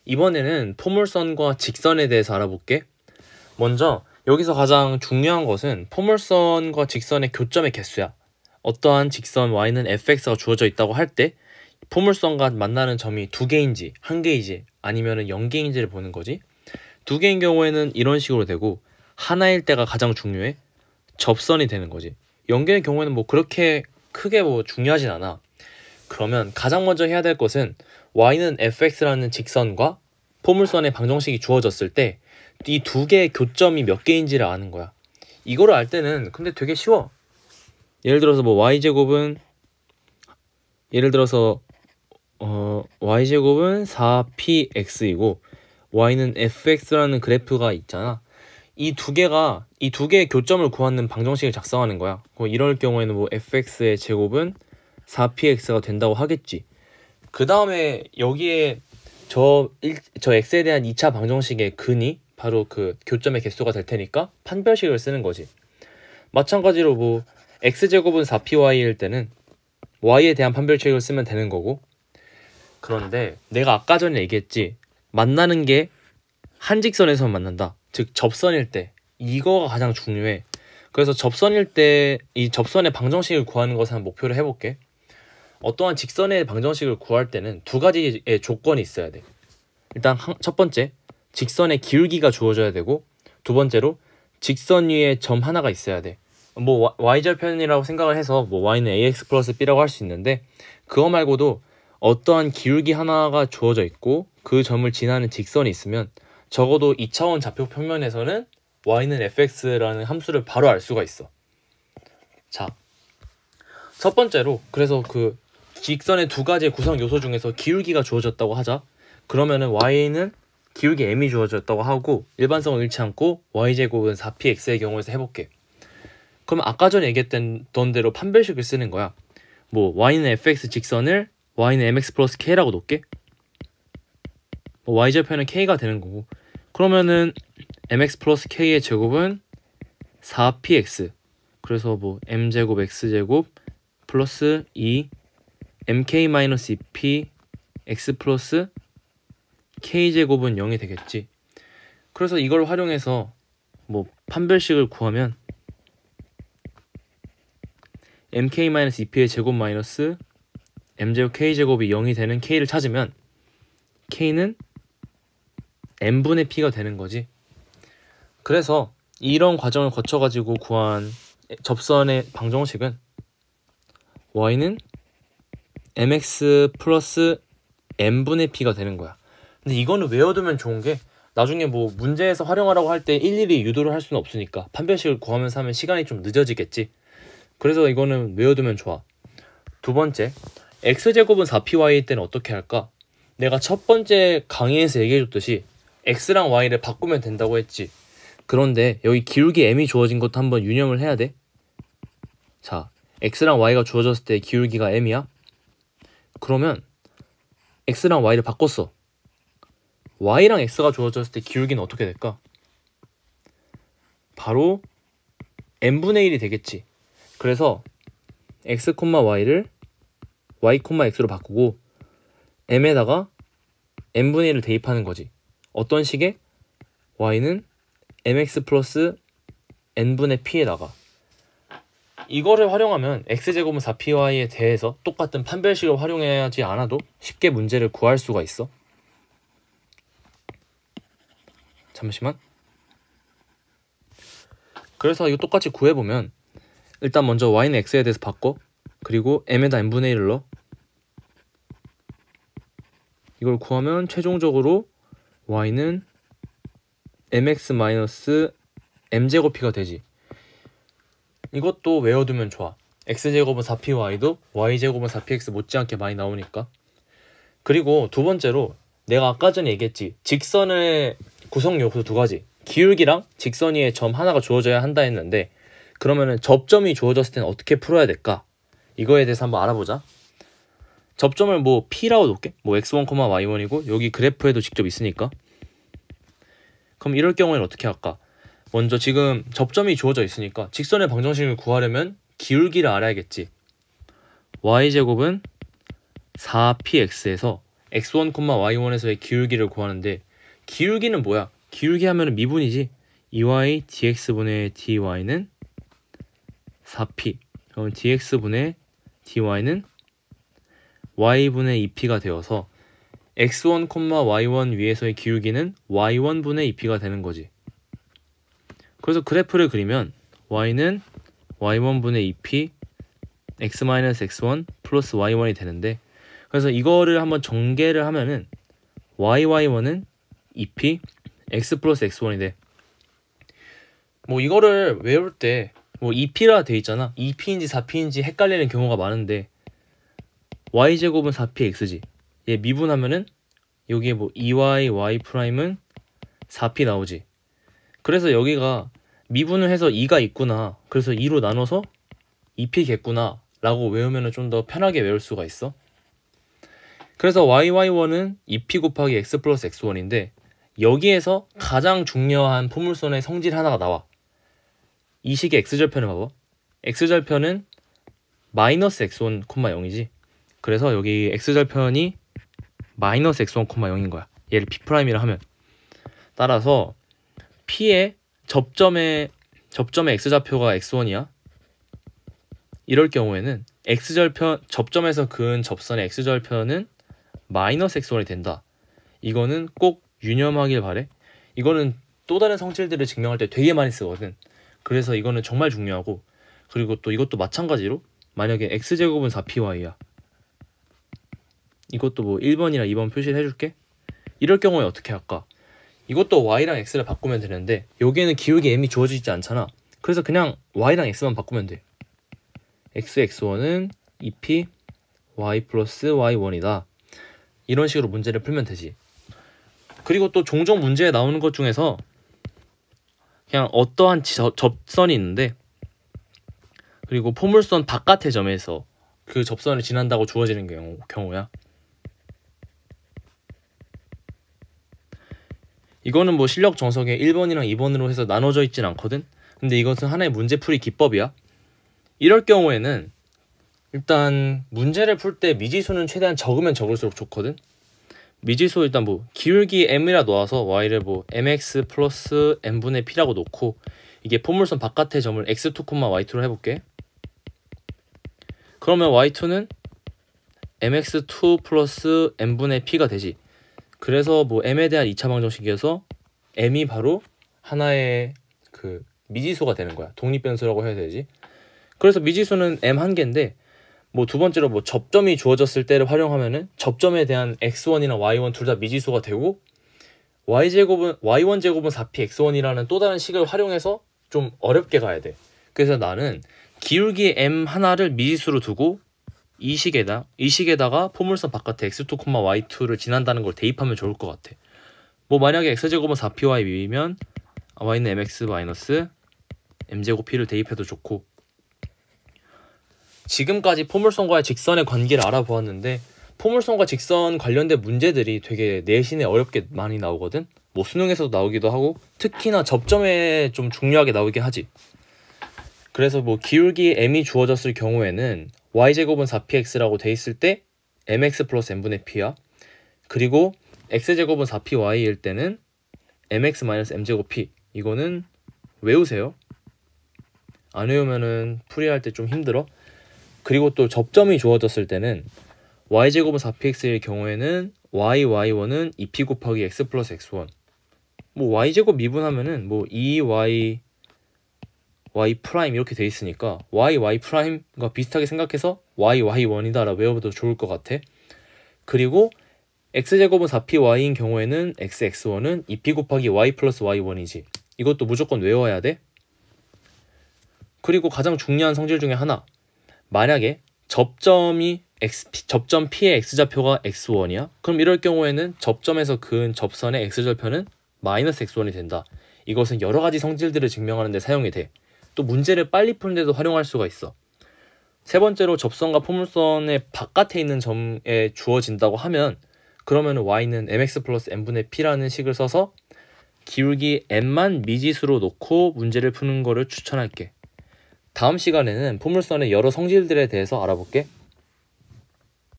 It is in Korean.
이번에는 포물선과 직선에 대해서 알아볼게. 먼저 여기서 가장 중요한 것은 포물선과 직선의 교점의 개수야. 어떠한 직선 y는 fx가 주어져 있다고 할 때 포물선과 만나는 점이 두 개인지 한 개인지 아니면 0개인지를 보는 거지. 두 개인 경우에는 이런 식으로 되고, 하나일 때가 가장 중요해. 접선이 되는 거지. 0개의 경우에는 뭐 그렇게 크게 뭐 중요하진 않아. 그러면 가장 먼저 해야 될 것은 y는 fx라는 직선과 포물선의 방정식이 주어졌을 때 이 두 개의 교점이 몇 개인지를 아는 거야. 이거를 알 때는 근데 되게 쉬워. 예를 들어서 뭐 y제곱은 4px이고 y는 fx라는 그래프가 있잖아. 이 두 개의 교점을 구하는 방정식을 작성하는 거야. 이럴 경우에는 뭐 fx의 제곱은 4px가 된다고 하겠지. 그 다음에 여기에 저 x에 대한 2차 방정식의 근이 바로 그 교점의 개수가 될 테니까 판별식을 쓰는 거지. 마찬가지로 뭐 x제곱은 4py일 때는 y에 대한 판별식을 쓰면 되는 거고. 그런데 내가 아까 전에 얘기했지, 만나는 게 한 직선에서 만난다, 즉 접선일 때, 이거가 가장 중요해. 그래서 접선일 때 이 접선의 방정식을 구하는 것을 한 목표로 해볼게. 어떠한 직선의 방정식을 구할 때는 두 가지의 조건이 있어야 돼. 일단 첫 번째, 직선의 기울기가 주어져야 되고, 두 번째로 직선 위에 점 하나가 있어야 돼. 뭐 y절편이라고 생각을 해서 뭐 y는 ax 플러스 b라고 할 수 있는데, 그거 말고도 어떠한 기울기 하나가 주어져 있고 그 점을 지나는 직선이 있으면 적어도 2차원 좌표 평면에서는 y는 fx라는 함수를 바로 알 수가 있어. 자, 첫 번째로 그래서 그 직선의 두 가지의 구성 요소 중에서 기울기가 주어졌다고 하자. 그러면은 y는 기울기 m이 주어졌다고 하고 일반성을 잃지 않고 y제곱은 4px의 경우에서 해볼게. 그럼 아까 전에 얘기했던 대로 판별식을 쓰는 거야. 뭐 y는 fx 직선을 y는 mx 플러스 k라고 놓을게. 뭐 y절편은 k가 되는 거고, 그러면은 mx 플러스 k의 제곱은 4px, 그래서 뭐 m제곱 x제곱 플러스 2 mk 마이너스 2p x 플러스 k제곱은 0이 되겠지. 그래서 이걸 활용해서 뭐 판별식을 구하면 mk 마이너스 2p의 제곱 마이너스 m제곱 k제곱이 0이 되는 k를 찾으면 k는 n분의 p가 되는 거지. 그래서 이런 과정을 거쳐가지고 구한 접선의 방정식은 y는 mx 플러스 n분의 p가 되는 거야. 근데 이거는 외워두면 좋은 게, 나중에 뭐 문제에서 활용하라고 할 때 일일이 유도를 할 수는 없으니까 판별식을 구하면서 하면 시간이 좀 늦어지겠지. 그래서 이거는 외워두면 좋아. 두 번째, x제곱은 4py일 때는 어떻게 할까? 내가 첫 번째 강의에서 얘기해줬듯이 x랑 y를 바꾸면 된다고 했지. 그런데 여기 기울기 m이 주어진 것도 한번 유념을 해야 돼. 자, x랑 y가 주어졌을 때 기울기가 m이야. 그러면 x랑 y를 바꿨어. y랑 x가 주어졌을 때 기울기는 어떻게 될까? 바로 n분의 1이 되겠지. 그래서 x, y를 y, x로 바꾸고 m에다가 n분의 1을 대입하는 거지. 어떤 식의? y는 mx 플러스 n분의 p에다가. 이거를 활용하면 x제곱은 4py에 대해서 똑같은 판별식을 활용하지 않아도 쉽게 문제를 구할 수가 있어. 잠시만. 그래서 이거 똑같이 구해보면 일단 먼저 y는 x에 대해서 바꿔. 그리고 m에다 n분의 1을 넣어. 이걸 구하면 최종적으로 y는 mx 마이너스 m제곱p가 되지. 이것도 외워두면 좋아. x제곱은 4py도 y제곱은 4px 못지않게 많이 나오니까. 그리고 두 번째로 내가 아까 전에 얘기했지, 직선의 구성 요소 두 가지, 기울기랑 직선 위에 점 하나가 주어져야 한다 했는데, 그러면은 접점이 주어졌을 때는 어떻게 풀어야 될까? 이거에 대해서 한번 알아보자. 접점을 뭐 p라고 놓을게. 뭐 x1, y1이고 여기 그래프에도 직접 있으니까. 그럼 이럴 경우에는 어떻게 할까? 먼저 지금 접점이 주어져 있으니까 직선의 방정식을 구하려면 기울기를 알아야겠지. y제곱은 4px에서 x1, y1에서의 기울기를 구하는데 기울기는 뭐야? 기울기 하면은 미분이지. 2y dx분의 dy는 4p. 그럼 dx분의 dy는 y분의 2p가 되어서 x1, y1 위에서의 기울기는 y1분의 2p가 되는 거지. 그래서 그래프를 그리면 y는 y1분의 2p x-x1 플러스 y1이 되는데, 그래서 이거를 한번 전개를 하면은 y1은 2p x 플러스 x1이 돼. 뭐 이거를 외울 때 뭐 2p라 돼 있잖아. 2p인지 4p인지 헷갈리는 경우가 많은데 y제곱은 4px지. 얘 미분하면은 여기에 뭐 2y y 프라임은 4p 나오지. 그래서 여기가 미분을 해서 2가 있구나. 그래서 2로 나눠서 2p겠구나 라고 외우면 좀 더 편하게 외울 수가 있어. 그래서 yy1은 2p 곱하기 x 플러스 x1인데 여기에서 가장 중요한 포물선의 성질 하나가 나와. 이 식의 x절편을 봐봐. x절편은 마이너스 x1, 0이지. 그래서 여기 x절편이 마이너스 x1, 0인 거야. 얘를 p'이라 하면. 따라서 p의 접점의 x좌표가 x1이야. 이럴 경우에는 x절편, 접점에서 그은 접선의 x절편은 마이너스 x1이 된다. 이거는 꼭 유념하길 바래. 이거는 또 다른 성질들을 증명할 때 되게 많이 쓰거든. 그래서 이거는 정말 중요하고, 그리고 또 이것도 마찬가지로 만약에 x제곱은 4py야. 이것도 뭐 1번이나 2번 표시를 해줄게. 이럴 경우에 어떻게 할까? 이것도 y랑 x를 바꾸면 되는데 여기에는 기울기 m이 주어지지 않잖아. 그래서 그냥 y랑 x만 바꾸면 돼. x1은 2p y 플러스 y1이다. 이런 식으로 문제를 풀면 되지. 그리고 또 종종 문제에 나오는 것 중에서 그냥 어떠한 접선이 있는데, 그리고 포물선 바깥의 점에서 그 접선을 지난다고 주어지는 경우야. 이거는 뭐 실력 정석에 1번이랑 2번으로 해서 나눠져 있진 않거든. 근데 이것은 하나의 문제풀이 기법이야. 이럴 경우에는 일단 문제를 풀 때 미지수는 최대한 적으면 적을수록 좋거든. 미지수 일단 뭐 기울기 m이라 놓아서 y를 뭐 mx 플러스 m분의 p라고 놓고, 이게 포물선 바깥의 점을 x2, y2로 해볼게. 그러면 y2는 mx2 플러스 m분의 p가 되지. 그래서 뭐 m에 대한 2차 방정식이어서 m이 바로 하나의 그 미지수가 되는 거야. 독립변수라고 해야 되지. 그래서 미지수는 m 한 개인데, 뭐 두 번째로 뭐 접점이 주어졌을 때를 활용하면은 접점에 대한 x1이나 y1 둘 다 미지수가 되고, y1 제곱은 4p x1이라는 또 다른 식을 활용해서 좀 어렵게 가야 돼. 그래서 나는 기울기 m 하나를 미지수로 두고 이 식에다가 포물선 바깥에 x2, y2를 지난다는 걸 대입하면 좋을 것 같아. 뭐 만약에 x제곱은 4py면 y는 mx 마이너스 m제곱 p를 대입해도 좋고. 지금까지 포물선과의 직선의 관계를 알아보았는데, 포물선과 직선 관련된 문제들이 되게 내신에 어렵게 많이 나오거든. 뭐 수능에서도 나오기도 하고 특히나 접점에 좀 중요하게 나오긴 하지. 그래서 뭐 기울기 m이 주어졌을 경우에는 y제곱은 4px라고 돼 있을 때 mx 플러스 m분의 p야. 그리고 x제곱은 4py일 때는 mx 마이너스 m제곱 p. 이거는 외우세요. 안 외우면은 풀이할 때 좀 힘들어. 그리고 또 접점이 주어졌을 때는 y제곱은 4px일 경우에는 y1은 2p 곱하기 x 플러스 x1. 뭐 y제곱 미분하면은 뭐 2y y 프라임 이렇게 돼 있으니까 y 프라임과 비슷하게 생각해서 y1이다 라 외워도 좋을 것 같아. 그리고 x제곱은 4py인 경우에는 x1은 2p 곱하기 y 플러스 y1이지. 이것도 무조건 외워야 돼. 그리고 가장 중요한 성질 중에 하나, 만약에 접점 P의 x좌표가 x1이야? 그럼 이럴 경우에는 접점에서 그은 접선의 x절편은 마이너스 x1이 된다. 이것은 여러 가지 성질들을 증명하는 데 사용이 돼. 또 문제를 빨리 푸는 데도 활용할 수가 있어. 세 번째로 접선과 포물선의 바깥에 있는 점에 주어진다고 하면, 그러면 y는 mx 플러스 m분의 p라는 식을 써서 기울기 m만 미지수로 놓고 문제를 푸는 거를 추천할게. 다음 시간에는 포물선의 여러 성질들에 대해서 알아볼게.